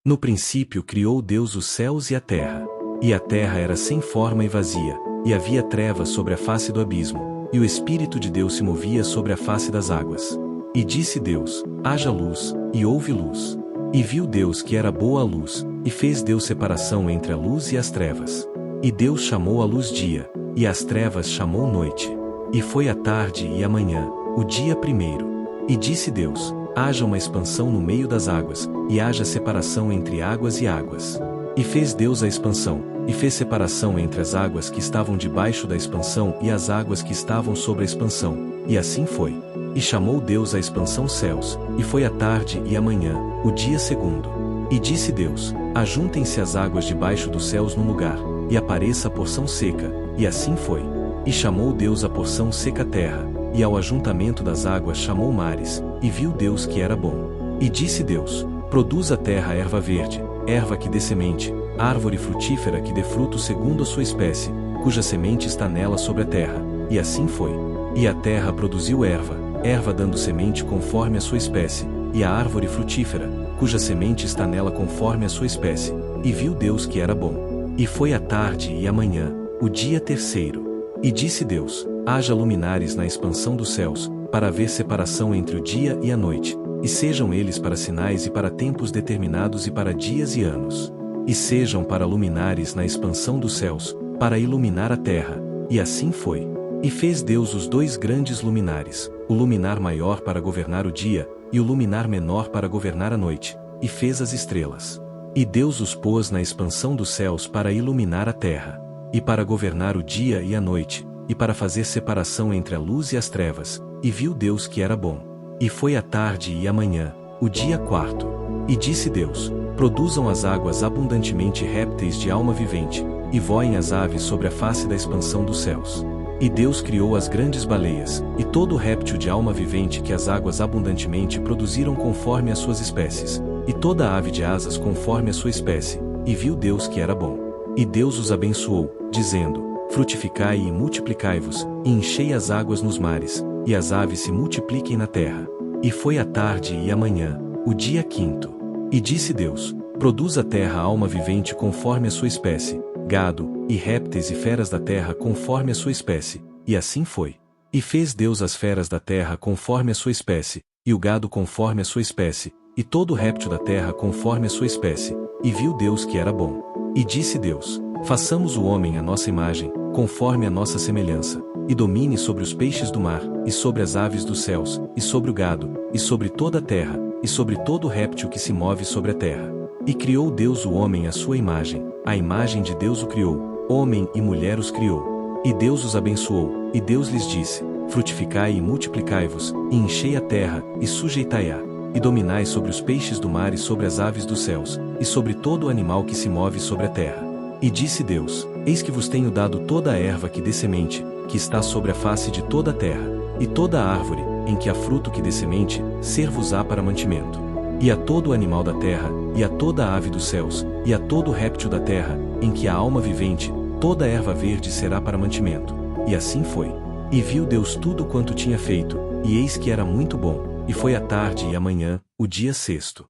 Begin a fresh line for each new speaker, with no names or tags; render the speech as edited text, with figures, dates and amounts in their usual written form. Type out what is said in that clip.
No princípio criou Deus os céus e a terra. E a terra era sem forma e vazia, e havia trevas sobre a face do abismo, e o Espírito de Deus se movia sobre a face das águas. E disse Deus: haja luz, e houve luz. E viu Deus que era boa a luz, e fez Deus separação entre a luz e as trevas. E Deus chamou a luz dia, e as trevas chamou noite. E foi a tarde e a manhã, o dia primeiro. E disse Deus: haja uma expansão no meio das águas, e haja separação entre águas e águas. E fez Deus a expansão, e fez separação entre as águas que estavam debaixo da expansão e as águas que estavam sobre a expansão, e assim foi. E chamou Deus a expansão céus, e foi a tarde e a manhã, o dia segundo. E disse Deus: ajuntem-se as águas debaixo dos céus num lugar, e apareça a porção seca, e assim foi. E chamou Deus a porção seca terra, e ao ajuntamento das águas chamou mares, e viu Deus que era bom. E disse Deus: produz a terra erva verde, erva que dê semente, árvore frutífera que dê fruto segundo a sua espécie, cuja semente está nela sobre a terra. E assim foi. E a terra produziu erva, erva dando semente conforme a sua espécie, e a árvore frutífera, cuja semente está nela conforme a sua espécie. E viu Deus que era bom. E foi a tarde e a manhã, o dia terceiro. E disse Deus: haja luminares na expansão dos céus, para haver separação entre o dia e a noite, e sejam eles para sinais e para tempos determinados e para dias e anos. E sejam para luminares na expansão dos céus, para iluminar a terra. E assim foi. E fez Deus os dois grandes luminares, o luminar maior para governar o dia, e o luminar menor para governar a noite, e fez as estrelas. E Deus os pôs na expansão dos céus para iluminar a terra, e para governar o dia e a noite, e para fazer separação entre a luz e as trevas, e viu Deus que era bom. E foi a tarde e a manhã, o dia quarto. E disse Deus: produzam as águas abundantemente répteis de alma vivente, e voem as aves sobre a face da expansão dos céus. E Deus criou as grandes baleias, e todo o réptil de alma vivente que as águas abundantemente produziram conforme as suas espécies, e toda ave de asas conforme a sua espécie, e viu Deus que era bom. E Deus os abençoou, dizendo: frutificai e multiplicai-vos, e enchei as águas nos mares, e as aves se multipliquem na terra. E foi a tarde e a manhã, o dia quinto. E disse Deus: produz a terra alma vivente conforme a sua espécie, gado, e répteis e feras da terra conforme a sua espécie, e assim foi. E fez Deus as feras da terra conforme a sua espécie, e o gado conforme a sua espécie, e todo réptil da terra conforme a sua espécie, e viu Deus que era bom. E disse Deus: façamos o homem à nossa imagem, conforme a nossa semelhança, e domine sobre os peixes do mar, e sobre as aves dos céus, e sobre o gado, e sobre toda a terra, e sobre todo réptil que se move sobre a terra. E criou Deus o homem à sua imagem, a imagem de Deus o criou, homem e mulher os criou. E Deus os abençoou, e Deus lhes disse: frutificai e multiplicai-vos, e enchei a terra, e sujeitai-a, e dominai sobre os peixes do mar e sobre as aves dos céus, e sobre todo o animal que se move sobre a terra. E disse Deus: eis que vos tenho dado toda a erva que dê semente, que está sobre a face de toda a terra, e toda a árvore, em que há fruto que dê semente, ser-vos-á para mantimento. E a todo o animal da terra, e a toda a ave dos céus, e a todo o réptil da terra, em que há alma vivente, toda a erva verde será para mantimento. E assim foi. E viu Deus tudo quanto tinha feito, e eis que era muito bom, e foi a tarde e a manhã, o dia sexto.